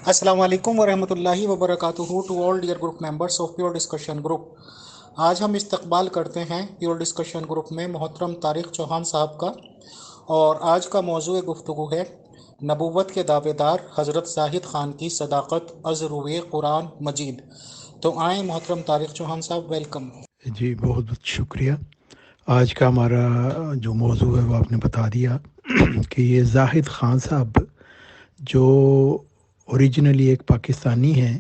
السلام علیکم ورحمۃ اللہ وبرکاتہ to all dear group members of pure discussion group. آج ہم استقبال کرتے ہیں پیور ڈسکشن گروپ میں محترم طارق چوہان صاحب کا، اور آج کا موضوع گفتگو ہے نبوت کے دعوے دار حضرت زاہد خان کی صداقت از روئے قرآن مجید۔ تو آئیں محترم طارق چوہان صاحب، ویلکم۔ جی بہت بہت شکریہ۔ آج کا ہمارا جو موضوع ہے وہ آپ نے بتا دیا کہ یہ زاہد خان صاحب جو اوریجنلی ایک پاکستانی ہیں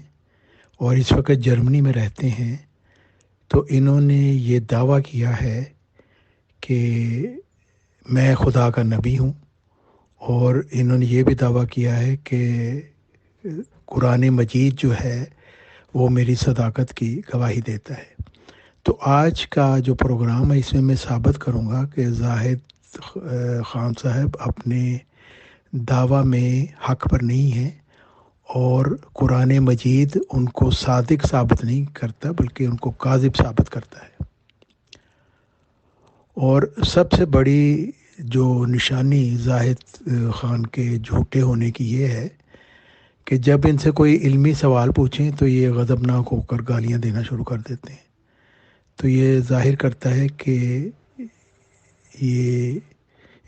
اور اس وقت جرمنی میں رہتے ہیں، تو انہوں نے یہ دعویٰ کیا ہے کہ میں خدا کا نبی ہوں، اور انہوں نے یہ بھی دعویٰ کیا ہے کہ قرآن مجید جو ہے وہ میری صداقت کی گواہی دیتا ہے۔ تو آج کا جو پروگرام ہے اس میں ثابت کروں گا کہ زاہد خان صاحب اپنے دعویٰ میں حق پر نہیں ہیں، اور قرآن مجید ان کو صادق ثابت نہیں کرتا بلکہ ان کو کاذب ثابت کرتا ہے۔ اور سب سے بڑی جو نشانی زاہد خان کے جھوٹے ہونے کی یہ ہے کہ جب ان سے کوئی علمی سوال پوچھیں تو یہ غضبناک ہو کر گالیاں دینا شروع کر دیتے ہیں۔ تو یہ ظاہر کرتا ہے کہ یہ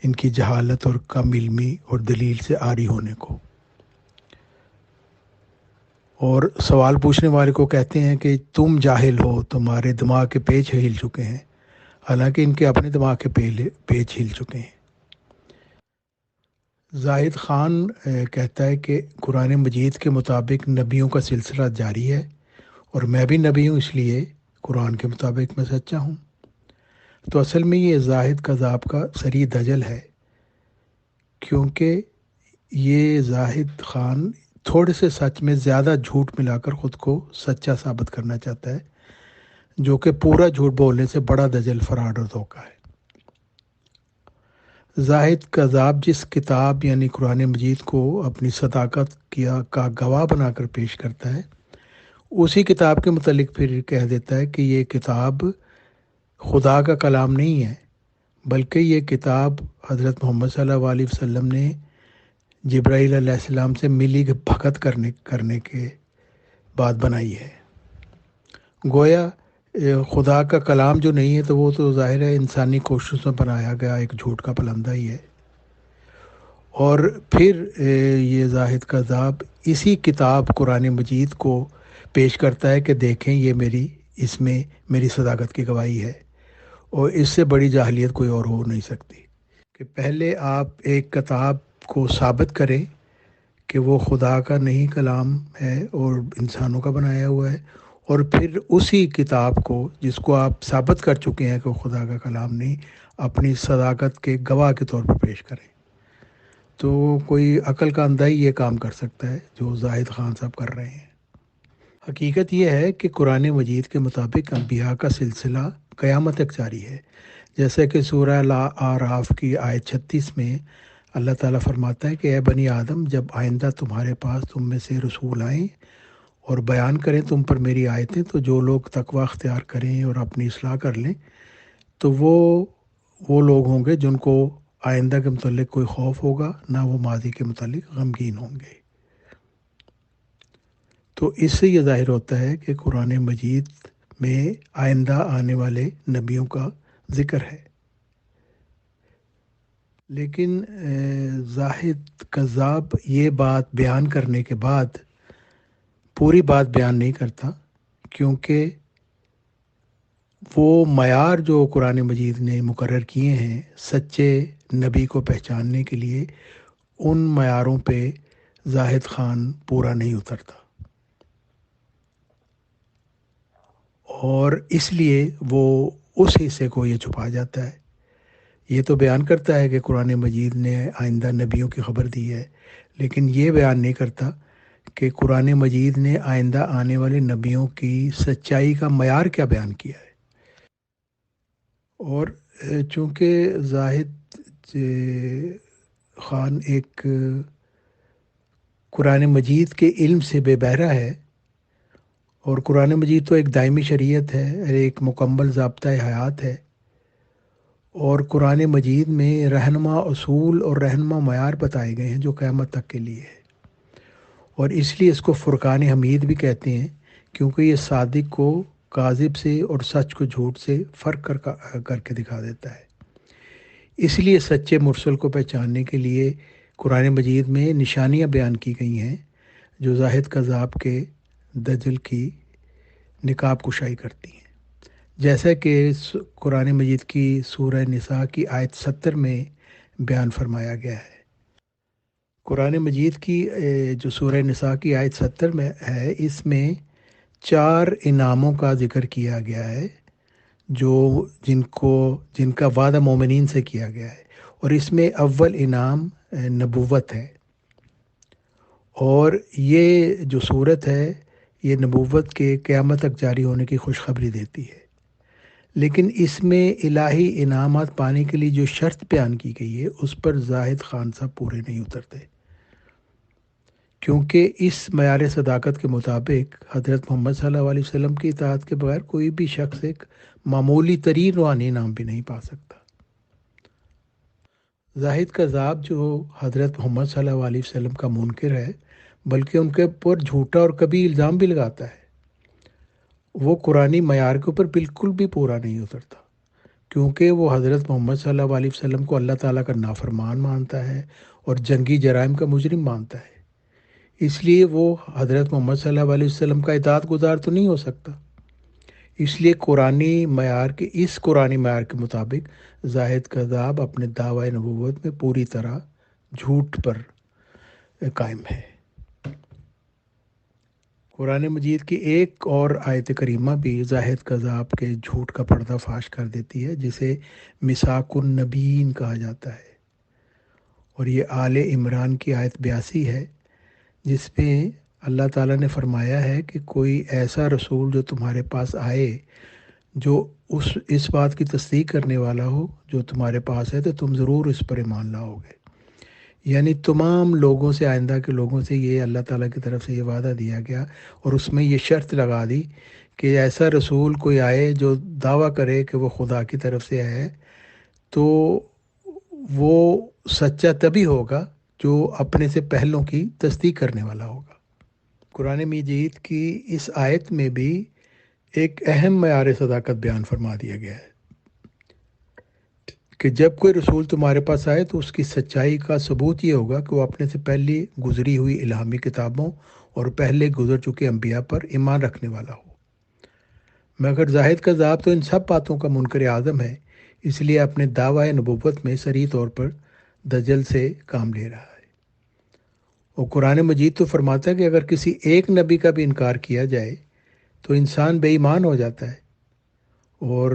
ان کی جہالت اور کم علمی اور دلیل سے عاری ہونے کو، اور سوال پوچھنے والے کو کہتے ہیں کہ تم جاہل ہو، تمہارے دماغ کے پیچ ہل چکے ہیں، حالانکہ ان کے اپنے دماغ کے پیچ ہل چکے ہیں۔ زاہد خان کہتا ہے کہ قرآن مجید کے مطابق نبیوں کا سلسلہ جاری ہے، اور میں بھی نبی ہوں، اس لیے قرآن کے مطابق میں سچا ہوں۔ تو اصل میں یہ زاہد کذاب کا صریح دجل ہے، کیونکہ یہ زاہد خان تھوڑے سے سچ میں زیادہ جھوٹ ملا کر خود کو سچا ثابت کرنا چاہتا ہے، جو کہ پورا جھوٹ بولنے سے بڑا دجل، فراڈ اور دھوکہ ہے۔ زاہد کذاب جس کتاب یعنی قرآن مجید کو اپنی صداقت کا گواہ بنا کر پیش کرتا ہے، اسی کتاب کے متعلق پھر کہہ دیتا ہے کہ یہ کتاب خدا کا کلام نہیں ہے، بلکہ یہ کتاب حضرت محمد صلی اللہ علیہ وسلم نے جبرائیل علیہ السلام سے ملی بھگت کرنے کے بعد بنائی ہے۔ گویا خدا کا کلام جو نہیں ہے تو وہ تو ظاہر ہے انسانی کوششوں سے بنایا گیا ایک جھوٹ کا پلندہ ہی ہے۔ اور پھر یہ زاہد کذاب اسی کتاب قرآن مجید کو پیش کرتا ہے کہ دیکھیں یہ اس میں میری صداقت کی گواہی ہے، اور اس سے بڑی جاہلیت کوئی اور ہو نہیں سکتی کہ پہلے آپ ایک کتاب کو ثابت کریں کہ وہ خدا کا نہیں کلام ہے اور انسانوں کا بنایا ہوا ہے، اور پھر اسی کتاب کو جس کو آپ ثابت کر چکے ہیں کہ وہ خدا کا کلام نہیں، اپنی صداقت کے گواہ کے طور پر پیش کریں۔ تو کوئی عقل کا اندھا ہی یہ کام کر سکتا ہے جو زاہد خان صاحب کر رہے ہیں۔ حقیقت یہ ہے کہ قرآن مجید کے مطابق انبیاء کا سلسلہ قیامت تک جاری ہے، جیسے کہ سورہ اعراف کی آیت 36 میں اللہ تعالیٰ فرماتا ہے کہ اے بنی آدم، جب آئندہ تمہارے پاس تم میں سے رسول آئیں اور بیان کریں تم پر میری آیتیں، تو جو لوگ تقوی اختیار کریں اور اپنی اصلاح کر لیں تو وہ لوگ ہوں گے جن کو آئندہ کے متعلق کوئی خوف ہوگا، نہ وہ ماضی کے متعلق غمگین ہوں گے۔ تو اس سے یہ ظاہر ہوتا ہے کہ قرآن مجید میں آئندہ آنے والے نبیوں کا ذکر ہے، لیکن زاہد کذاب یہ بات بیان کرنے کے بعد پوری بات بیان نہیں کرتا، کیونکہ وہ معیار جو قرآن مجید نے مقرر کیے ہیں سچے نبی کو پہچاننے کے لیے، ان معیاروں پہ زاہد خان پورا نہیں اترتا، اور اس لیے وہ اس حصے کو یہ چھپا جاتا ہے۔ یہ تو بیان کرتا ہے کہ قرآن مجید نے آئندہ نبیوں کی خبر دی ہے، لیکن یہ بیان نہیں کرتا کہ قرآن مجید نے آئندہ آنے والے نبیوں کی سچائی کا معیار کیا بیان کیا ہے۔ اور چونکہ زاہد خان ایک قرآن مجید کے علم سے بے بہرہ ہے، اور قرآن مجید تو ایک دائمی شریعت ہے، ایک مکمل ضابطۂ حیات ہے، اور قرآن مجید میں رہنما اصول اور رہنما معیار بتائے گئے ہیں جو قیامت تک کے لیے ہے۔ اور اس لیے اس کو فرقان حمید بھی کہتے ہیں، کیونکہ یہ صادق کو کاذب سے اور سچ کو جھوٹ سے فرق کر کے دکھا دیتا ہے۔ اس لیے سچے مرسل کو پہچاننے کے لیے قرآن مجید میں نشانیاں بیان کی گئی ہیں جو زاہد کذاب کے دجل کی نقاب کشائی کرتی ہیں، جیسا کہ قرآن مجید کی سورہ نساء کی آیت 70 میں بیان فرمایا گیا ہے۔ قرآن مجید کی جو سورہ نساء کی آیت 70 میں ہے، اس میں 4 انعاموں کا ذکر کیا گیا ہے جن کا وعدہ مومنین سے کیا گیا ہے، اور اس میں اول انعام نبوت ہے، اور یہ جو صورت ہے یہ نبوت کے قیامت تک جاری ہونے کی خوشخبری دیتی ہے۔ لیکن اس میں الہی انعامات پانے کے لیے جو شرط بیان کی گئی ہے اس پر زاہد خان صاحب پورے نہیں اترتے، کیونکہ اس معیار صداقت کے مطابق حضرت محمد صلی اللہ علیہ وسلم کی اطاعت کے بغیر کوئی بھی شخص ایک معمولی ترین روحانی انعام بھی نہیں پا سکتا۔ زاہد کذاب جو حضرت محمد صلی اللہ علیہ وسلم کا منکر ہے، بلکہ ان کے اوپر جھوٹا اور کبھی الزام بھی لگاتا ہے، وہ قرآنی معیار کے اوپر بالکل بھی پورا نہیں اترتا، کیونکہ وہ حضرت محمد صلی اللہ علیہ وسلم کو اللہ تعالیٰ کا نافرمان مانتا ہے اور جنگی جرائم کا مجرم مانتا ہے۔ اس لیے وہ حضرت محمد صلی اللہ علیہ وسلم کا اطاعت گزار تو نہیں ہو سکتا۔ اس لیے قرآنی معیار کے مطابق زاہد کذاب اپنے دعوی نبوت میں پوری طرح جھوٹ پر قائم ہے۔ قرآن مجید کی ایک اور آیت کریمہ بھی زاہد کذاب کے جھوٹ کا پردہ فاش کر دیتی ہے، جسے مساک النبیین کہا جاتا ہے، اور یہ آل عمران کی آیت 82 ہے، جس میں اللہ تعالیٰ نے فرمایا ہے کہ کوئی ایسا رسول جو تمہارے پاس آئے جو اس بات کی تصدیق کرنے والا ہو جو تمہارے پاس ہے، تو تم ضرور اس پر ایمان لاؤ گے۔ یعنی تمام لوگوں سے، آئندہ کے لوگوں سے یہ اللہ تعالیٰ کی طرف سے یہ وعدہ دیا گیا، اور اس میں یہ شرط لگا دی کہ ایسا رسول کوئی آئے جو دعویٰ کرے کہ وہ خدا کی طرف سے ہے، تو وہ سچا تبھی ہوگا جو اپنے سے پہلوں کی تصدیق کرنے والا ہوگا۔ قرآن مجید کی اس آیت میں بھی ایک اہم معیار صداقت بیان فرما دیا گیا ہے کہ جب کوئی رسول تمہارے پاس آئے تو اس کی سچائی کا ثبوت یہ ہوگا کہ وہ اپنے سے پہلی گزری ہوئی الہامی کتابوں اور پہلے گزر چکے انبیاء پر ایمان رکھنے والا ہو، مگر زاہد کذاب تو ان سب باتوں کا منکر اعظم ہے، اس لیے اپنے دعوی نبوت میں صریح طور پر دجل سے کام لے رہا ہے۔ اور قرآن مجید تو فرماتا ہے کہ اگر کسی ایک نبی کا بھی انکار کیا جائے تو انسان بے ایمان ہو جاتا ہے، اور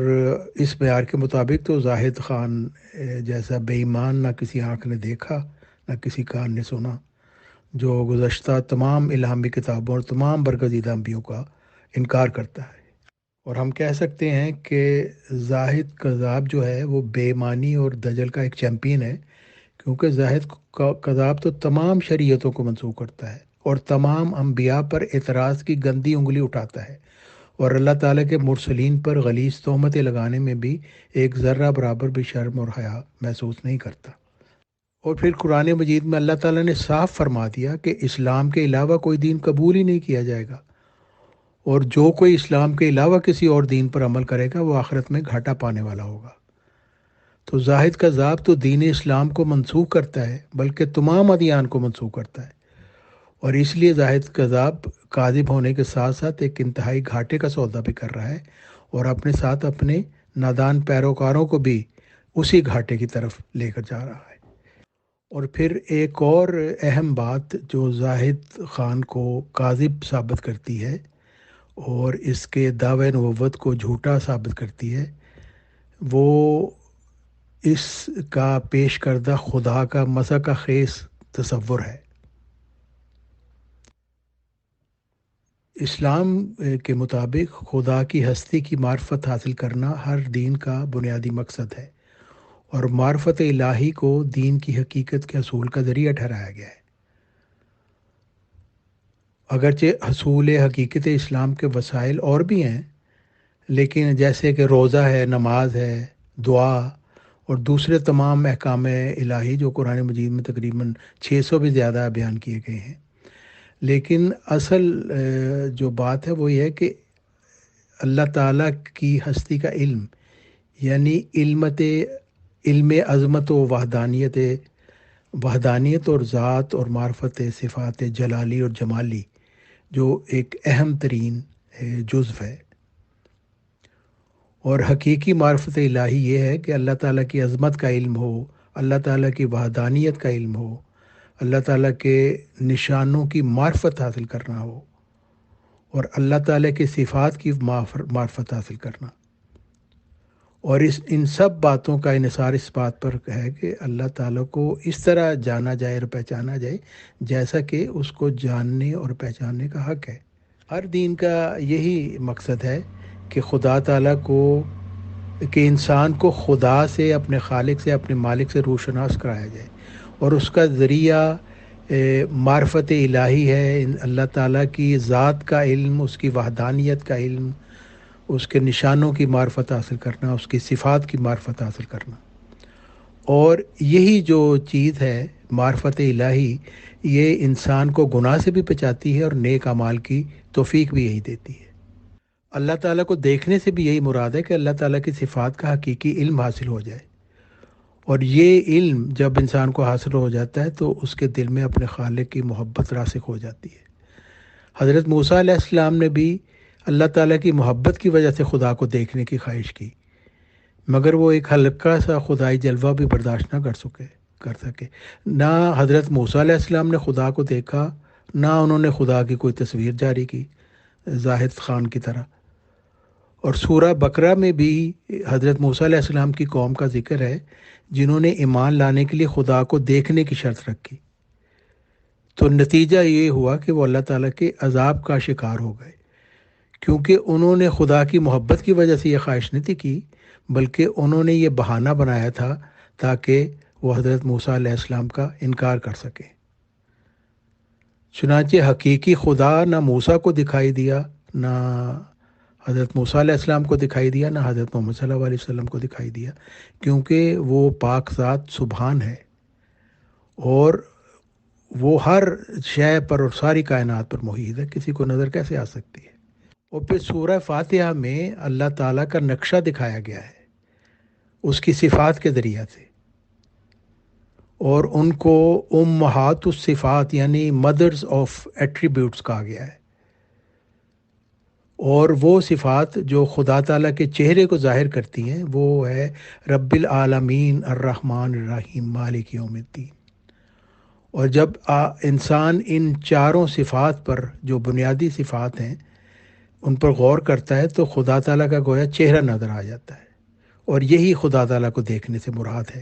اس معیار کے مطابق تو زاہد خان جیسا بے ایمان نہ کسی آنکھ نے دیکھا نہ کسی کان نے سنا، جو گزشتہ تمام الہامی کتابوں اور تمام برگزیدہ انبیاءوں کا انکار کرتا ہے۔ اور ہم کہہ سکتے ہیں کہ زاہد کذاب جو ہے وہ بے ایمانی اور دجل کا ایک چیمپئن ہے، کیونکہ زاہد کذاب تو تمام شریعتوں کو منسوخ کرتا ہے اور تمام انبیاء پر اعتراض کی گندی انگلی اٹھاتا ہے، اور اللہ تعالیٰ کے مرسلین پر غلیظ تہمتیں لگانے میں بھی ایک ذرہ برابر بھی شرم اور حیا محسوس نہیں کرتا۔ اور پھر قرآن مجید میں اللہ تعالیٰ نے صاف فرما دیا کہ اسلام کے علاوہ کوئی دین قبول ہی نہیں کیا جائے گا، اور جو کوئی اسلام کے علاوہ کسی اور دین پر عمل کرے گا وہ آخرت میں گھاٹا پانے والا ہوگا۔ تو زاہد کذاب تو دین اسلام کو منسوخ کرتا ہے، بلکہ تمام ادیان کو منسوخ کرتا ہے، اور اس لیے زاہد کذاب کاذب ہونے کے ساتھ ساتھ ایک انتہائی گھاٹے کا سودا بھی کر رہا ہے، اور اپنے ساتھ اپنے نادان پیروکاروں کو بھی اسی گھاٹے کی طرف لے کر جا رہا ہے۔ اور پھر ایک اور اہم بات جو زاہد خان کو کاذب ثابت کرتی ہے اور اس کے دعوی نبوت کو جھوٹا ثابت کرتی ہے، وہ اس کا پیش کردہ خدا کا مذاق خیز تصور ہے۔ اسلام کے مطابق خدا کی ہستی کی معرفت حاصل کرنا ہر دین کا بنیادی مقصد ہے، اور معرفت الہی کو دین کی حقیقت کے حصول کا ذریعہ ٹھہرایا گیا ہے۔ اگرچہ حصول حقیقت اسلام کے وسائل اور بھی ہیں، لیکن جیسے کہ روزہ ہے، نماز ہے، دعا اور دوسرے تمام احکام الہی جو قرآن مجید میں تقریباً 600 بھی زیادہ بیان کیے گئے ہیں، لیکن اصل جو بات ہے وہ یہ ہے کہ اللہ تعالیٰ کی ہستی کا علم، یعنی علم عظمت و وحدانیت اور ذات اور معرفت صفات جلالی اور جمالی، جو ایک اہم ترین جزو ہے۔ اور حقیقی معرفت الہی یہ ہے کہ اللہ تعالیٰ کی عظمت کا علم ہو، اللہ تعالیٰ کی وحدانیت کا علم ہو، اللہ تعالیٰ کے نشانوں کی معرفت حاصل کرنا ہو، اور اللہ تعالیٰ کی صفات کی معرفت حاصل کرنا۔ اور ان سب باتوں کا انحصار اس بات پر ہے کہ اللہ تعالیٰ کو اس طرح جانا جائے اور پہچانا جائے جیسا کہ اس کو جاننے اور پہچاننے کا حق ہے۔ ہر دین کا یہی مقصد ہے کہ خدا تعالیٰ کو، کہ انسان کو خدا سے، اپنے خالق سے، اپنے مالک سے روشناس کرایا جائے، اور اس کا ذریعہ معرفت الہی ہے، اللہ تعالیٰ کی ذات کا علم، اس کی وحدانیت کا علم، اس کے نشانوں کی معرفت حاصل کرنا، اس کی صفات کی معرفت حاصل کرنا۔ اور یہی جو چیز ہے معرفت الہی، یہ انسان کو گناہ سے بھی بچاتی ہے اور نیک اعمال کی توفیق بھی یہی دیتی ہے۔ اللہ تعالیٰ کو دیکھنے سے بھی یہی مراد ہے کہ اللہ تعالیٰ کی صفات کا حقیقی علم حاصل ہو جائے، اور یہ علم جب انسان کو حاصل ہو جاتا ہے تو اس کے دل میں اپنے خالق کی محبت راسخ ہو جاتی ہے۔ حضرت موسیٰ علیہ السلام نے بھی اللہ تعالیٰ کی محبت کی وجہ سے خدا کو دیکھنے کی خواہش کی، مگر وہ ایک ہلکا سا خدائی جلوہ بھی برداشت نہ کر سکے۔ نہ حضرت موسیٰ علیہ السلام نے خدا کو دیکھا، نہ انہوں نے خدا کی کوئی تصویر جاری کی زاہد خان کی طرح۔ اور سورہ بقرہ میں بھی حضرت موسیٰ علیہ السلام کی قوم کا ذکر ہے جنہوں نے ایمان لانے کے لیے خدا کو دیکھنے کی شرط رکھی، تو نتیجہ یہ ہوا کہ وہ اللہ تعالیٰ کے عذاب کا شکار ہو گئے، کیونکہ انہوں نے خدا کی محبت کی وجہ سے یہ خواہش نہیں تھی کی، بلکہ انہوں نے یہ بہانہ بنایا تھا تاکہ وہ حضرت موسیٰ علیہ السلام کا انکار کر سکیں۔ چنانچہ حقیقی خدا نہ موسیٰ کو دکھائی دیا، نہ حضرت موسیٰ علیہ السلام کو دکھائی دیا، نہ حضرت محمد صلی اللہ علیہ وسلم کو دکھائی دیا، کیونکہ وہ پاک ذات سبحان ہے، اور وہ ہر شے پر اور ساری کائنات پر محیط ہے، کسی کو نظر کیسے آ سکتی ہے۔ اور پھر سورہ فاتحہ میں اللہ تعالیٰ کا نقشہ دکھایا گیا ہے اس کی صفات کے ذریعہ سے، اور ان کو امہات الصفات یعنی مدرز آف ایٹریبیوٹس کہا گیا ہے۔ اور وہ صفات جو خدا تعالیٰ کے چہرے کو ظاہر کرتی ہیں وہ ہے رب العالمین الرحمن الرحیم مالک یوم الدین۔ اور جب انسان ان چاروں صفات پر، جو بنیادی صفات ہیں، ان پر غور کرتا ہے تو خدا تعالیٰ کا گویا چہرہ نظر آ جاتا ہے۔ اور یہی خدا تعالیٰ کو دیکھنے سے مراد ہے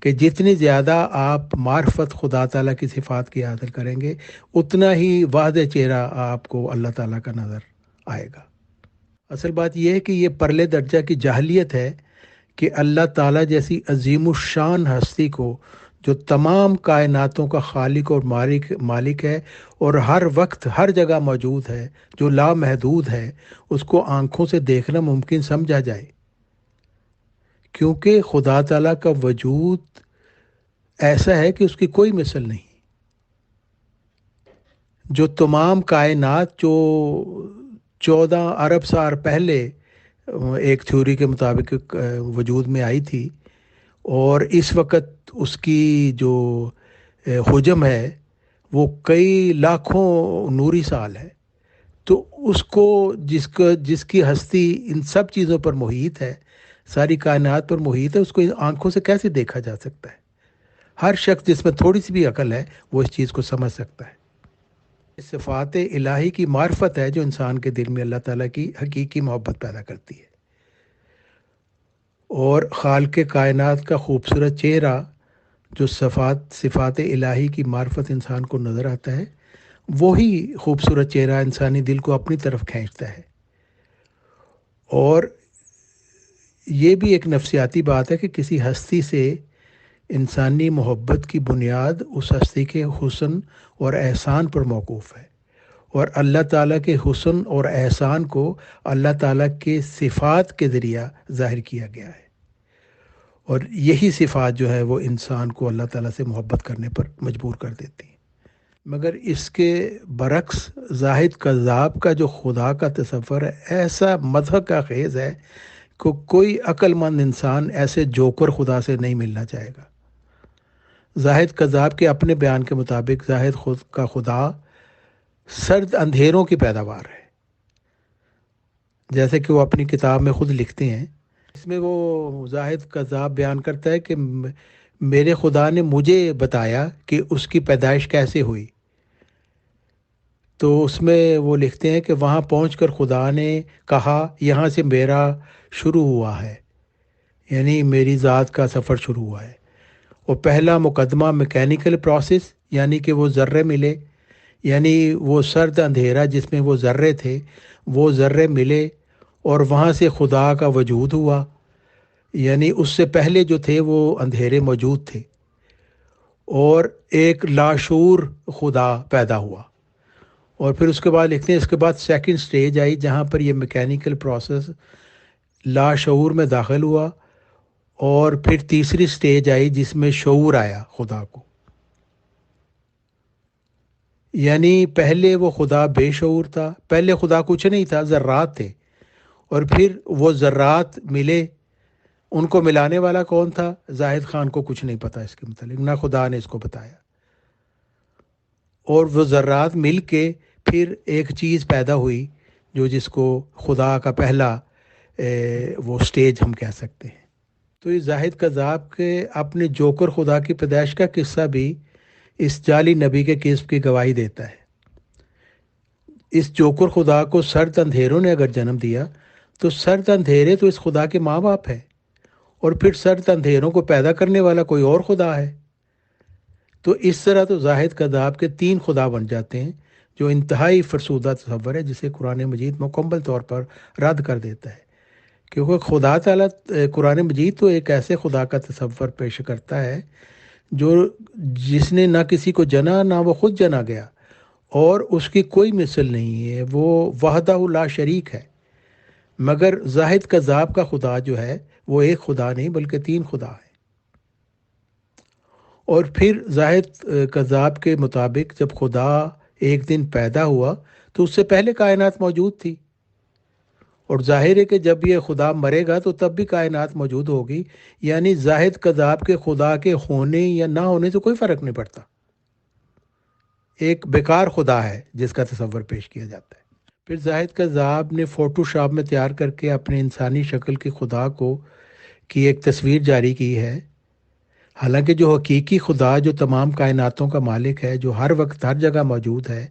کہ جتنی زیادہ آپ معرفت خدا تعالیٰ کی صفات کی حاصل کریں گے، اتنا ہی واضح چہرہ آپ کو اللہ تعالیٰ کا نظر آئے گا۔ اصل بات یہ ہے کہ یہ پرلے درجہ کی جاہلیت ہے کہ اللہ تعالیٰ جیسی عظیم الشان ہستی کو، جو تمام کائناتوں کا خالق اور مالک ہے اور ہر وقت ہر جگہ موجود ہے، جو لامحدود ہے، اس کو آنکھوں سے دیکھنا ممکن سمجھا جائے، کیونکہ خدا تعالیٰ کا وجود ایسا ہے کہ اس کی کوئی مثل نہیں۔ جو تمام کائنات جو 14 ارب سال پہلے ایک تھیوری کے مطابق وجود میں آئی تھی، اور اس وقت اس کی جو حجم ہے وہ کئی لاکھوں نوری سال ہے، تو اس کو جس کی ہستی ان سب چیزوں پر محیط ہے، ساری کائنات پر محیط ہے، اس کو آنکھوں سے کیسے دیکھا جا سکتا ہے؟ ہر شخص جس میں تھوڑی سی بھی عقل ہے وہ اس چیز کو سمجھ سکتا ہے۔ صفات الہی کی معرفت ہے جو انسان کے دل میں اللہ تعالیٰ کی حقیقی محبت پیدا کرتی ہے، اور خالق کائنات کا خوبصورت چہرہ جو صفات الہی کی معرفت انسان کو نظر آتا ہے، وہی خوبصورت چہرہ انسانی دل کو اپنی طرف کھینچتا ہے۔ اور یہ بھی ایک نفسیاتی بات ہے کہ کسی ہستی سے انسانی محبت کی بنیاد اس ہستی کے حسن اور احسان پر موقوف ہے، اور اللہ تعالیٰ کے حسن اور احسان کو اللہ تعالیٰ کے صفات کے ذریعہ ظاہر کیا گیا ہے، اور یہی صفات جو ہے وہ انسان کو اللہ تعالیٰ سے محبت کرنے پر مجبور کر دیتی ہیں۔ مگر اس کے برعکس زاہد کذاب کا جو خدا کا تصور ہے ایسا مضحک کا خیز ہے کہ کوئی عقل مند انسان ایسے جوکر خدا سے نہیں ملنا چاہے گا۔ زاہد کذاب کے اپنے بیان کے مطابق زاہد خود کا خدا سرد اندھیروں کی پیداوار ہے، جیسے کہ وہ اپنی کتاب میں خود لکھتے ہیں۔ اس میں وہ زاہد کذاب بیان کرتا ہے کہ میرے خدا نے مجھے بتایا کہ اس کی پیدائش کیسے ہوئی۔ تو اس میں وہ لکھتے ہیں کہ وہاں پہنچ کر خدا نے کہا یہاں سے میرا شروع ہوا ہے، یعنی میری ذات کا سفر شروع ہوا ہے۔ اور پہلا مقدمہ میکینیکل پروسیس، یعنی کہ وہ ذرے ملے، یعنی وہ سرد اندھیرا جس میں وہ ذرے تھے، وہ ذرے ملے اور وہاں سے خدا کا وجود ہوا، یعنی اس سے پہلے جو تھے وہ اندھیرے موجود تھے، اور ایک لاشعور خدا پیدا ہوا۔ اور پھر اس کے بعد لکھتے ہیں اس کے بعد سیکنڈ سٹیج آئی جہاں پر یہ میکینیکل پروسیس لاشعور میں داخل ہوا، اور پھر تیسری سٹیج آئی جس میں شعور آیا خدا کو، یعنی پہلے وہ خدا بے شعور تھا، پہلے خدا کچھ نہیں تھا، ذرات تھے، اور پھر وہ ذرات ملے۔ ان کو ملانے والا کون تھا؟ زاہد خان کو کچھ نہیں پتا اس کے متعلق، نہ خدا نے اس کو بتایا۔ اور وہ ذرات مل کے پھر ایک چیز پیدا ہوئی جو جس کو خدا کا پہلا وہ سٹیج ہم کہہ سکتے ہیں۔ تو یہ زاہد کذاب کے اپنے جوکر خدا کی پیدائش کا قصہ بھی اس جعلی نبی کے کسب کی گواہی دیتا ہے۔ اس جوکر خدا کو سرد اندھیروں نے اگر جنم دیا تو سرد اندھیرے تو اس خدا کے ماں باپ ہے، اور پھر سرد اندھیروں کو پیدا کرنے والا کوئی اور خدا ہے۔ تو اس طرح تو زاہد کذاب کے تین خدا بن جاتے ہیں، جو انتہائی فرسودہ تصور ہے جسے قرآن مجید مکمل طور پر رد کر دیتا ہے، کیونکہ خدا تعالیٰ قرآن مجید تو ایک ایسے خدا کا تصور پیش کرتا ہے جو جس نے نہ کسی کو جنا، نہ وہ خود جنا گیا، اور اس کی کوئی مثل نہیں ہے، وہ وحدہ لا شریک ہے۔ مگر زاہد کذاب کا خدا جو ہے وہ ایک خدا نہیں بلکہ تین خدا ہے۔ اور پھر زاہد کذاب کے مطابق جب خدا ایک دن پیدا ہوا تو اس سے پہلے کائنات موجود تھی، اور ظاہر ہے کہ جب یہ خدا مرے گا تو تب بھی کائنات موجود ہوگی، یعنی زاہد کذاب کے خدا کے ہونے یا نہ ہونے سے کوئی فرق نہیں پڑتا، ایک بیکار خدا ہے جس کا تصور پیش کیا جاتا ہے۔ پھر زاہد کذاب نے فوٹو شاپ میں تیار کر کے اپنے انسانی شکل کے خدا کی ایک تصویر جاری کی ہے، حالانکہ جو حقیقی خدا جو تمام کائناتوں کا مالک ہے، جو ہر وقت ہر جگہ موجود ہے،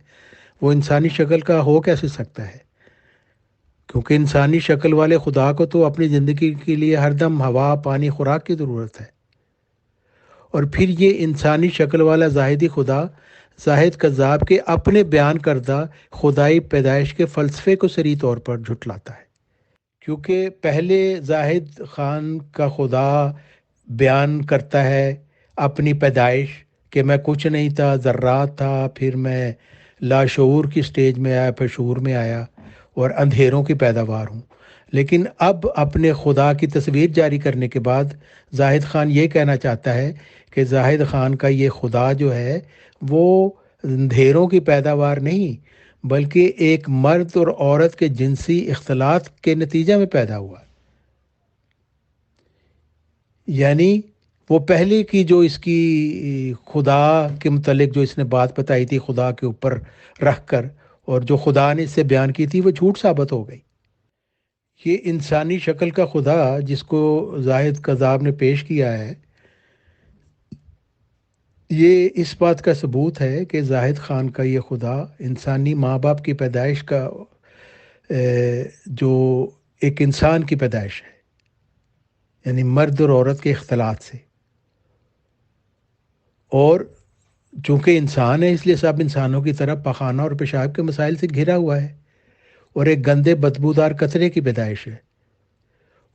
وہ انسانی شکل کا ہو کیسے سکتا ہے؟ کیونکہ انسانی شکل والے خدا کو تو اپنی زندگی کے لیے ہر دم ہوا، پانی، خوراک کی ضرورت ہے، اور پھر یہ انسانی شکل والا زاہدی خدا زاہد کذاب کے اپنے بیان کردہ خدائی پیدائش کے فلسفے کو صریح طور پر جھٹلاتا ہے، کیونکہ پہلے زاہد خان کا خدا بیان کرتا ہے اپنی پیدائش کہ میں کچھ نہیں تھا، ذرات تھا، پھر میں لاشعور کی سٹیج میں آیا، پھر شعور میں آیا، اور اندھیروں کی پیداوار ہوں۔ لیکن اب اپنے خدا کی تصویر جاری کرنے کے بعد زاہد خان یہ کہنا چاہتا ہے کہ زاہد خان کا یہ خدا جو ہے وہ اندھیروں کی پیداوار نہیں بلکہ ایک مرد اور عورت کے جنسی اختلاط کے نتیجہ میں پیدا ہوا، یعنی وہ پہلے کی جو اس کی خدا کے متعلق جو اس نے بات بتائی تھی خدا کے اوپر رکھ کر، اور جو خدا نے اس سے بیان کی تھی، وہ جھوٹ ثابت ہو گئی۔ یہ انسانی شکل کا خدا جس کو زاہد کذاب نے پیش کیا ہے، یہ اس بات کا ثبوت ہے کہ زاہد خان کا یہ خدا انسانی ماں باپ کی پیدائش کا جو ایک انسان کی پیدائش ہے، یعنی مرد اور عورت کے اختلاط سے، اور چونکہ انسان ہے اس لیے سب انسانوں کی طرح پخانہ اور پیشاب کے مسائل سے گھرا ہوا ہے، اور ایک گندے بدبودار کچرے کی پیدائش ہے،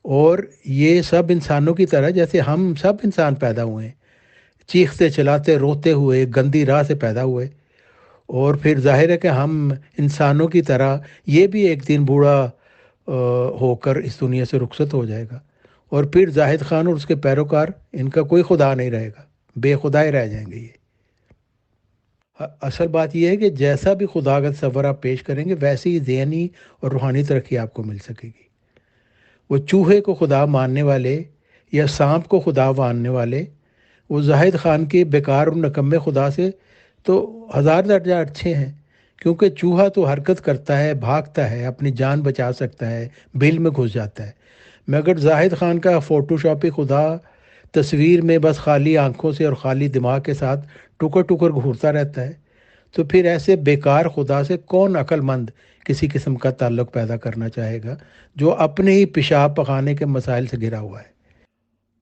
اور یہ سب انسانوں کی طرح جیسے ہم سب انسان پیدا ہوئے ہیں، چیختے چلاتے روتے ہوئے گندی راہ سے پیدا ہوئے، اور پھر ظاہر ہے کہ ہم انسانوں کی طرح یہ بھی ایک دن بوڑھا ہو کر اس دنیا سے رخصت ہو جائے گا، اور پھر زاہد خان اور اس کے پیروکار ان کا کوئی خدا نہیں رہے گا، بے خدائے رہ جائیں گے یہ۔ اصل بات یہ ہے کہ جیسا بھی خدا کا تصور آپ پیش کریں گے ویسی ہی ذہنی اور روحانی ترقی آپ کو مل سکے گی۔ وہ چوہے کو خدا ماننے والے یا سانپ کو خدا ماننے والے وہ زاہد خان کے بیکار اور نکمے خدا سے تو ہزار درجہ اچھے ہیں، کیونکہ چوہا تو حرکت کرتا ہے، بھاگتا ہے، اپنی جان بچا سکتا ہے، بل میں گھس جاتا ہے، مگر زاہد خان کا فوٹو شاپی خدا تصویر میں بس خالی آنکھوں سے اور خالی دماغ کے ساتھ ٹکر ٹکر گھورتا رہتا ہے۔ تو پھر ایسے بیکار خدا سے کون عقل مند کسی قسم کا تعلق پیدا کرنا چاہے گا جو اپنے ہی پیشاب پخانے کے مسائل سے گھرا ہوا ہے؟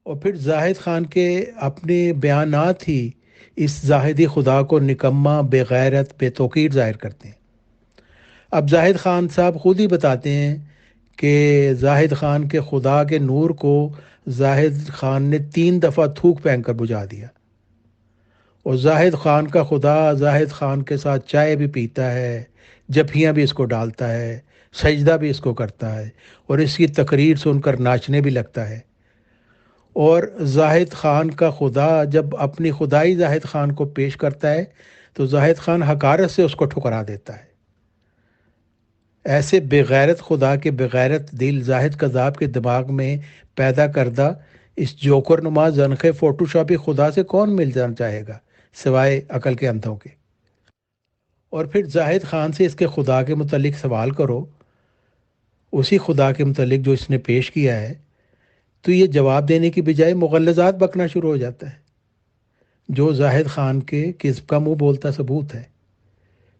اور پھر زاہد خان کے اپنے بیانات ہی اس زاہدی خدا کو نکما، بے غیرت، بے توقیر ظاہر کرتے ہیں۔ اب زاہد خان صاحب خود ہی بتاتے ہیں کہ زاہد خان کے خدا کے نور کو زاہد خان نے 3 دفعہ تھوک پھینک کر بجھا دیا، اور زاہد خان کا خدا زاہد خان کے ساتھ چائے بھی پیتا ہے، جفیاں بھی اس کو ڈالتا ہے، سجدہ بھی اس کو کرتا ہے، اور اس کی تقریر سن کر ناچنے بھی لگتا ہے۔ اور زاہد خان کا خدا جب اپنی خدائی زاہد خان کو پیش کرتا ہے تو زاہد خان حقارت سے اس کو ٹھکرا دیتا ہے۔ ایسے بغیرت خدا کے بغیرت دل زاہد کذاب کے دماغ میں پیدا کردہ اس جوکر نما زنخ فوٹو شاپی خدا سے کون مل جانا چاہے گا سوائے عقل کے اندھوں کے؟ اور پھر زاہد خان سے اس کے خدا کے متعلق سوال کرو، اسی خدا کے متعلق جو اس نے پیش کیا ہے، تو یہ جواب دینے کی بجائے مغلظات بکنا شروع ہو جاتا ہے، جو زاہد خان کے کذب کا منہ بولتا ثبوت ہے،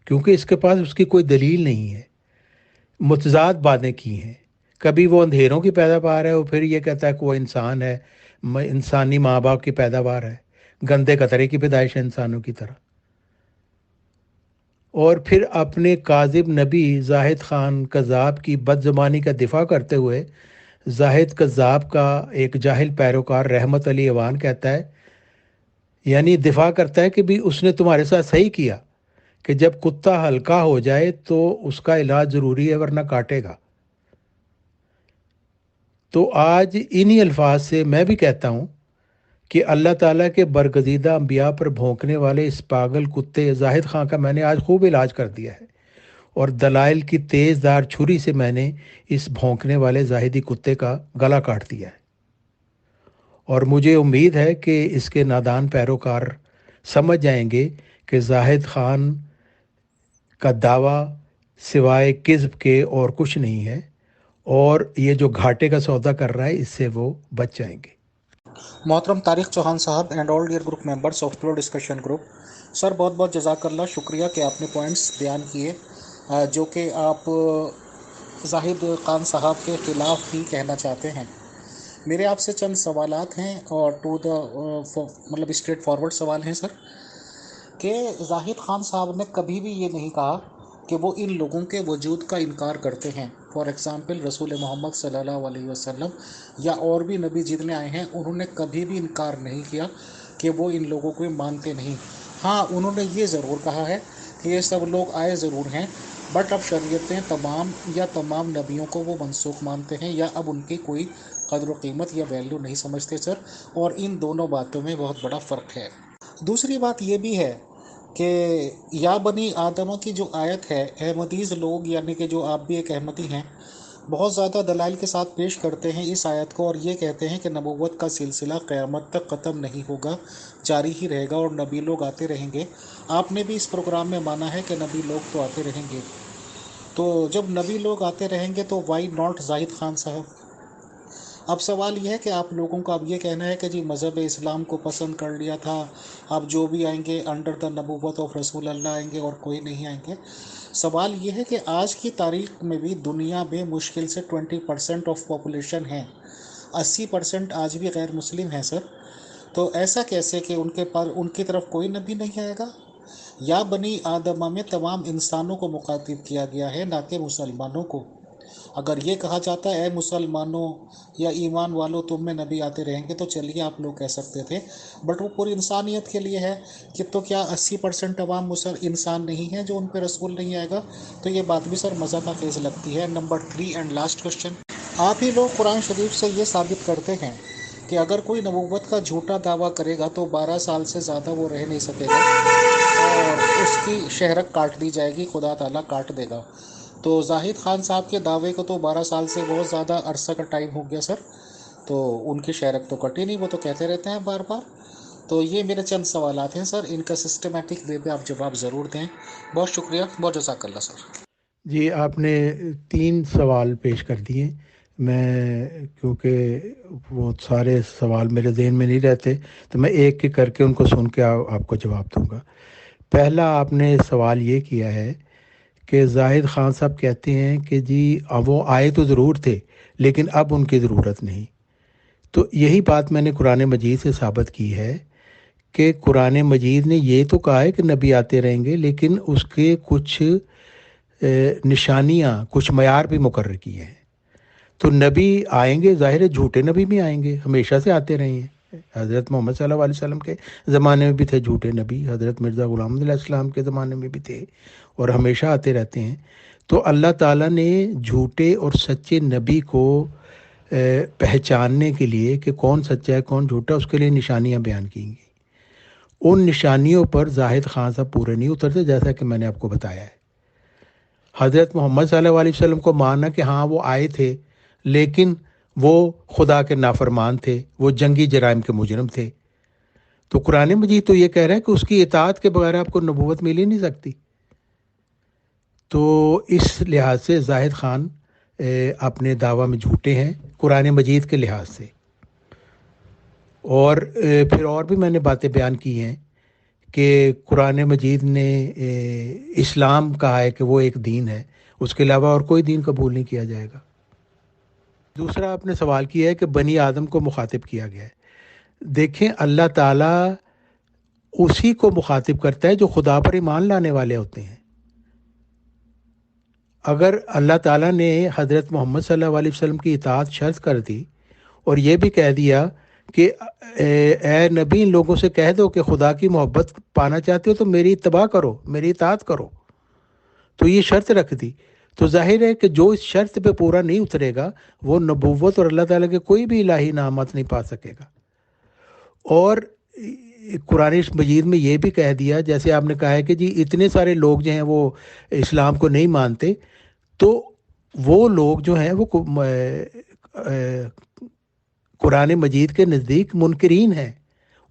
کیونکہ اس کے پاس اس کی کوئی دلیل نہیں ہے۔ متضاد باتیں کی ہیں، کبھی وہ اندھیروں کی پیداوار ہے اور پھر یہ کہتا ہے کہ وہ انسان ہے، انسانی ماں باپ کی پیداوار ہے، گندے قطرے کی پیدائش ہے انسانوں کی طرح۔ اور پھر اپنے کاذب نبی زاہد خان کذاب کی بد زبانی کا دفاع کرتے ہوئے زاہد کذاب کا ایک جاہل پیروکار رحمت علی ایوان کہتا ہے، یعنی دفاع کرتا ہے کہ بھی اس نے تمہارے ساتھ صحیح کیا کہ جب کتا ہلکا ہو جائے تو اس کا علاج ضروری ہے ورنہ کاٹے گا۔ تو آج انہی الفاظ سے میں بھی کہتا ہوں کہ اللہ تعالیٰ کے برگزیدہ انبیاء پر بھونکنے والے اس پاگل کتے زاہد خان کا میں نے آج خوب علاج کر دیا ہے، اور دلائل کی تیز دار چھری سے میں نے اس بھونکنے والے زاہدی کتے کا گلا کاٹ دیا ہے۔ اور مجھے امید ہے کہ اس کے نادان پیروکار سمجھ جائیں گے کہ زاہد خان کا دعویٰ سوائے کذب کے اور کچھ نہیں ہے، اور یہ جو گھاٹے کا سودا کر رہا ہے اس سے وہ بچ جائیں گے۔ محترم طارق چوہان صاحب and all dear group members of pure discussion group, sir بہت بہت جزاک اللہ، شکریہ کہ آپ نے پوائنٹس بیان کیے جو کہ آپ زاہد خان صاحب کے خلاف بھی کہنا چاہتے ہیں۔ میرے آپ سے چند سوالات ہیں اور مطلب اسٹریٹ فارورڈ سوال ہیں سر، کہ زاہد خان صاحب نے کبھی بھی یہ نہیں کہا کہ وہ ان لوگوں کے وجود کا انکار کرتے ہیں۔ فار ایگزامپل رسول محمد صلی اللہ علیہ وسلم یا اور بھی نبی جتنے آئے ہیں انہوں نے کبھی بھی انکار نہیں کیا کہ وہ ان لوگوں کو مانتے نہیں۔ ہاں انہوں نے یہ ضرور کہا ہے کہ یہ سب لوگ آئے ضرور ہیں، بٹ اب شریعتیں تمام نبیوں کو وہ منسوخ مانتے ہیں یا اب ان کی کوئی قدر و قیمت یا ویلیو نہیں سمجھتے سر، اور ان دونوں باتوں میں بہت بڑا فرق ہے۔ دوسری بات یہ بھی ہے کہ یا بنی آدمہ کی جو آیت ہے، احمدیز لوگ یعنی کہ جو آپ بھی ایک احمدی ہیں بہت زیادہ دلائل کے ساتھ پیش کرتے ہیں اس آیت کو، اور یہ کہتے ہیں کہ نبوت کا سلسلہ قیامت تک ختم نہیں ہوگا، جاری ہی رہے گا اور نبی لوگ آتے رہیں گے۔ آپ نے بھی اس پروگرام میں مانا ہے کہ نبی لوگ تو آتے رہیں گے، تو جب نبی لوگ آتے رہیں گے تو وائی ناٹ زاہد خان صاحب؟ اب سوال یہ ہے کہ آپ لوگوں کا اب یہ کہنا ہے کہ جی مذہب اسلام کو پسند کر لیا تھا، اب جو بھی آئیں گے انڈر دا نبوت آف رسول اللہ آئیں گے اور کوئی نہیں آئیں گے۔ سوال یہ ہے کہ آج کی تاریخ میں بھی دنیا میں مشکل سے 20% آف پاپولیشن ہیں، 80% آج بھی غیر مسلم ہیں سر، تو ایسا کیسے کہ ان کی طرف کوئی نبی نہیں آئے گا؟ یا بنی آدمہ میں تمام انسانوں کو مخاطب کیا گیا ہے نہ کہ مسلمانوں کو۔ اگر یہ کہا جاتا ہے اے مسلمانوں یا ایمان والوں تم میں نبی آتے رہیں گے تو چلیے آپ لوگ کہہ سکتے تھے، بٹ وہ پوری انسانیت کے لیے ہے کہ تو کیا 80% عوام انسان نہیں ہے جو ان پہ رسول نہیں آئے گا؟ تو یہ بات بھی سر مزہ خیز لگتی ہے۔ نمبر 3 اینڈ لاسٹ کوشچن، آپ ہی لوگ قرآن شریف سے یہ ثابت کرتے ہیں کہ اگر کوئی نبوت کا جھوٹا دعویٰ کرے گا تو 12 سال سے زیادہ وہ رہ نہیں سکے گا، اور اس کی شہرت کاٹ دی جائے گی، خدا تعالیٰ کاٹ دے گا۔ تو زاہد خان صاحب کے دعوے کو تو 12 سال سے بہت زیادہ عرصہ کا ٹائم ہو گیا سر، تو ان کی شہرت تو کٹی نہیں، وہ تو کہتے رہتے ہیں بار بار۔ تو یہ میرے چند سوالات ہیں سر، ان کا سسٹمیٹک وے پہ آپ جواب ضرور دیں۔ بہت شکریہ، بہت جزاک اللہ سر۔ جی، آپ نے 3 سوال پیش کر دیے۔ میں کیونکہ وہ سارے سوال میرے ذہن میں نہیں رہتے تو میں ایک ایک کر کے ان کو سن کے آپ کو جواب دوں گا۔ پہلا آپ نے سوال یہ کیا ہے کہ زاہد خان صاحب کہتے ہیں کہ جی وہ آئے تو ضرور تھے لیکن اب ان کی ضرورت نہیں۔ تو یہی بات میں نے قرآن مجید سے ثابت کی ہے کہ قرآن مجید نے یہ تو کہا ہے کہ نبی آتے رہیں گے، لیکن اس کے کچھ نشانیاں، کچھ معیار بھی مقرر کیے ہیں۔ تو نبی آئیں گے، ظاہر ہے جھوٹے نبی بھی آئیں گے، ہمیشہ سے آتے رہے ہیں۔ حضرت محمد صلی اللہ علیہ وسلم کے زمانے میں بھی تھے جھوٹے نبی، حضرت مرزا غلام علیہ السلام کے زمانے میں بھی تھے، اور ہمیشہ آتے رہتے ہیں۔ تو اللہ تعالیٰ نے جھوٹے اور سچے نبی کو پہچاننے کے لیے کہ کون سچا ہے کون جھوٹا، اس کے لیے نشانیاں بیان کی گئی۔ ان نشانیوں پر زاہد خان صاحب پورے نہیں اترتے، جیسا کہ میں نے آپ کو بتایا ہے۔ حضرت محمد صلی اللہ علیہ وسلم کو ماننا کہ ہاں وہ آئے تھے لیکن وہ خدا کے نافرمان تھے، وہ جنگی جرائم کے مجرم تھے، تو قرآن مجید تو یہ کہہ رہا ہے کہ اس کی اطاعت کے بغیر آپ کو نبوت مل ہی نہیں سکتی۔ تو اس لحاظ سے زاہد خان اپنے دعویٰ میں جھوٹے ہیں قرآن مجید کے لحاظ سے۔ اور پھر اور بھی میں نے باتیں بیان کی ہیں کہ قرآن مجید نے اسلام کہا ہے کہ وہ ایک دین ہے، اس کے علاوہ اور کوئی دین قبول نہیں کیا جائے گا۔ دوسرا آپ نے سوال کیا ہے کہ بنی آدم کو مخاطب کیا گیا ہے۔ دیکھیں، اللہ تعالیٰ اسی کو مخاطب کرتا ہے جو خدا پر ایمان لانے والے ہوتے ہیں۔ اگر اللہ تعالیٰ نے حضرت محمد صلی اللہ علیہ وسلم کی اطاعت شرط کر دی اور یہ بھی کہہ دیا کہ اے نبی، ان لوگوں سے کہہ دو کہ خدا کی محبت پانا چاہتے ہو تو میری اتباع کرو، میری اطاعت کرو، تو یہ شرط رکھ دی، تو ظاہر ہے کہ جو اس شرط پہ پورا نہیں اترے گا وہ نبوت اور اللہ تعالیٰ کے کوئی بھی الہی نعمت نہیں پا سکے گا۔ اور قرآن مجید میں یہ بھی کہہ دیا، جیسے آپ نے کہا ہے کہ جی اتنے سارے لوگ جو ہیں وہ اسلام کو نہیں مانتے، تو وہ لوگ جو ہیں وہ قرآن مجید کے نزدیک منکرین ہیں،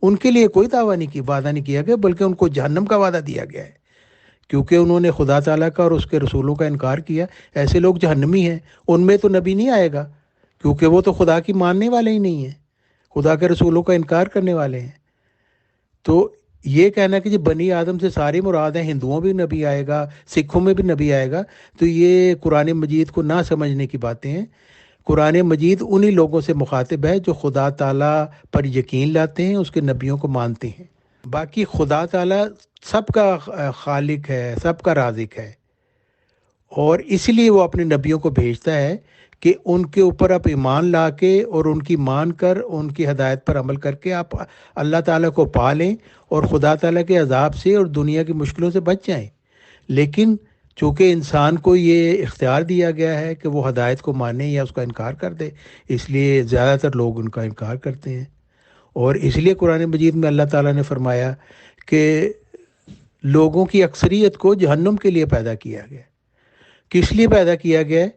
ان کے لیے کوئی دعویٰ نہیں کی، وعدہ نہیں کیا گیا، بلکہ ان کو جہنم کا وعدہ دیا گیا ہے، کیونکہ انہوں نے خدا تعالیٰ کا اور اس کے رسولوں کا انکار کیا۔ ایسے لوگ جہنمی ہیں، ان میں تو نبی نہیں آئے گا، کیونکہ وہ تو خدا کی ماننے والے ہی نہیں ہیں، خدا کے رسولوں کا انکار کرنے والے ہیں۔ تو یہ کہنا کہ جی بنی آدم سے ساری مراد ہیں، ہندوؤں بھی نبی آئے گا، سکھوں میں بھی نبی آئے گا، تو یہ قرآن مجید کو نہ سمجھنے کی باتیں ہیں۔ قرآن مجید انہی لوگوں سے مخاطب ہے جو خدا تعالیٰ پر یقین لاتے ہیں، اس کے نبیوں کو مانتے ہیں۔ باقی خدا تعالیٰ سب کا خالق ہے، سب کا رازق ہے، اور اس لیے وہ اپنے نبیوں کو بھیجتا ہے کہ ان کے اوپر آپ ایمان لا کے اور ان کی مان کر ان کی ہدایت پر عمل کر کے آپ اللہ تعالیٰ کو پا لیں اور خدا تعالیٰ کے عذاب سے اور دنیا کی مشکلوں سے بچ جائیں۔ لیکن چونکہ انسان کو یہ اختیار دیا گیا ہے کہ وہ ہدایت کو مانے یا اس کا انکار کر دے، اس لیے زیادہ تر لوگ ان کا انکار کرتے ہیں۔ اور اس لیے قرآن مجید میں اللہ تعالیٰ نے فرمایا کہ لوگوں کی اکثریت کو جہنم کے لیے پیدا کیا گیا۔ کس لیے پیدا کیا گیا ہے؟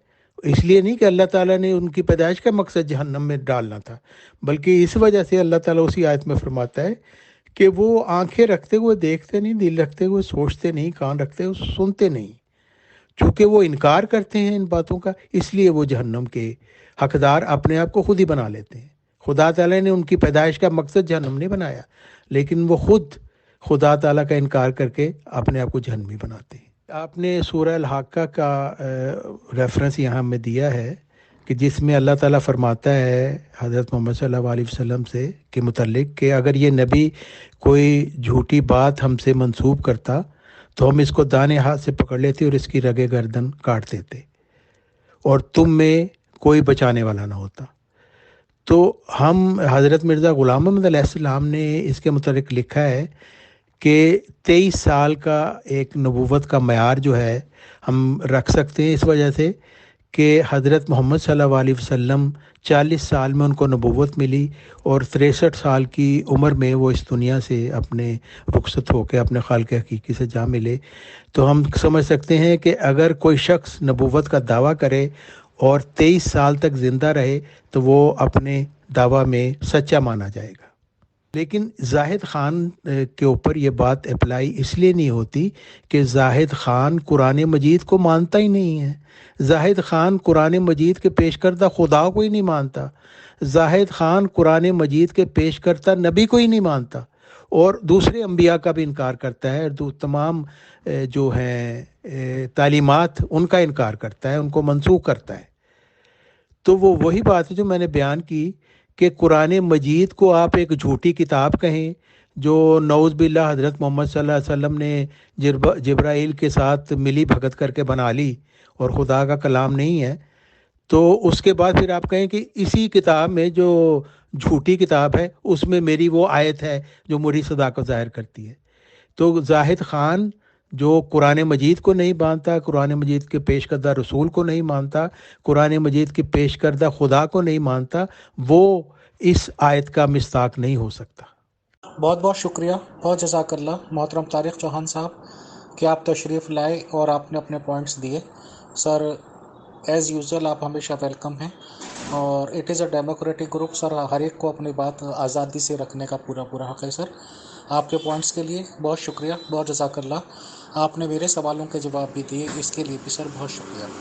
اس لیے نہیں کہ اللہ تعالیٰ نے ان کی پیدائش کا مقصد جہنم میں ڈالنا تھا، بلکہ اس وجہ سے اللہ تعالیٰ اسی آیت میں فرماتا ہے کہ وہ آنکھیں رکھتے ہوئے دیکھتے نہیں، دل رکھتے ہوئے سوچتے نہیں، کان رکھتے ہوئے سنتے نہیں، چونکہ وہ انکار کرتے ہیں ان باتوں کا، اس لیے وہ جہنم کے حقدار اپنے آپ کو خود ہی بنا لیتے ہیں۔ خدا تعالیٰ نے ان کی پیدائش کا مقصد جہنم نہیں بنایا، لیکن وہ خود خدا تعالیٰ کا انکار کر کے اپنے آپ کو جہنمی بناتے ہیں۔ آپ نے سورہ الحاقہ کا ریفرنس یہاں میں دیا ہے کہ جس میں اللہ تعالیٰ فرماتا ہے حضرت محمد صلی اللہ علیہ وسلم سے کے متعلق کہ اگر یہ نبی کوئی جھوٹی بات ہم سے منسوب کرتا تو ہم اس کو دانے ہاتھ سے پکڑ لیتے اور اس کی رگے گردن کاٹ دیتے اور تم میں کوئی بچانے والا نہ ہوتا۔ تو ہم حضرت مرزا غلام محمد علیہ السلام نے اس کے متعلق لکھا ہے کہ 23 سال کا ایک نبوت کا معیار جو ہے ہم رکھ سکتے ہیں، اس وجہ سے کہ حضرت محمد صلی اللہ علیہ وسلم 40 سال میں ان کو نبوت ملی اور 63 سال کی عمر میں وہ اس دنیا سے اپنے رخصت ہو کے اپنے خالق حقیقی سے جا ملے. تو ہم سمجھ سکتے ہیں کہ اگر کوئی شخص نبوت کا دعویٰ کرے اور 23 سال تک زندہ رہے تو وہ اپنے دعویٰ میں سچا مانا جائے گا. لیکن زاہد خان کے اوپر یہ بات اپلائی اس لیے نہیں ہوتی کہ زاہد خان قرآن مجید کو مانتا ہی نہیں ہے. زاہد خان قرآن مجید کے پیش کردہ خدا کو ہی نہیں مانتا. زاہد خان قرآن مجید کے پیش کردہ نبی کو ہی نہیں مانتا اور دوسرے انبیاء کا بھی انکار کرتا ہے. تمام جو ہیں تعلیمات ان کا انکار کرتا ہے، ان کو منسوخ کرتا ہے. تو وہ وہی بات ہے جو میں نے بیان کی کہ قرآن مجید کو آپ ایک جھوٹی کتاب کہیں جو نعوذ باللہ حضرت محمد صلی اللہ علیہ وسلم نے جبرائیل کے ساتھ ملی بھگت کر کے بنا لی اور خدا کا کلام نہیں ہے، تو اس کے بعد پھر آپ کہیں کہ اسی کتاب میں جو جھوٹی کتاب ہے اس میں میری وہ آیت ہے جو میری صداقت ظاہر کرتی ہے. تو زاہد خان جو قرآن مجید کو نہیں مانتا، قرآن مجید کے پیش کردہ رسول کو نہیں مانتا، قرآن مجید کے پیش کردہ خدا کو نہیں مانتا، وہ اس آیت کا مصداق نہیں ہو سکتا. بہت بہت شکریہ، بہت جزاک اللہ محترم طارق چوہان صاحب کہ آپ تشریف لائے اور آپ نے اپنے پوائنٹس دیے. سر ایز یوزول آپ ہمیشہ ویلکم ہیں اور it is a democratic group. Sir ہر ایک کو اپنی بات آزادی سے رکھنے کا پورا حق ہے. سر آپ کے پوائنٹس کے لیے بہت شکریہ، بہت جزاک اللہ. آپ نے میرے سوالوں کے جواب بھی دیے، اس کے لیے بھی سر بہت شکریہ.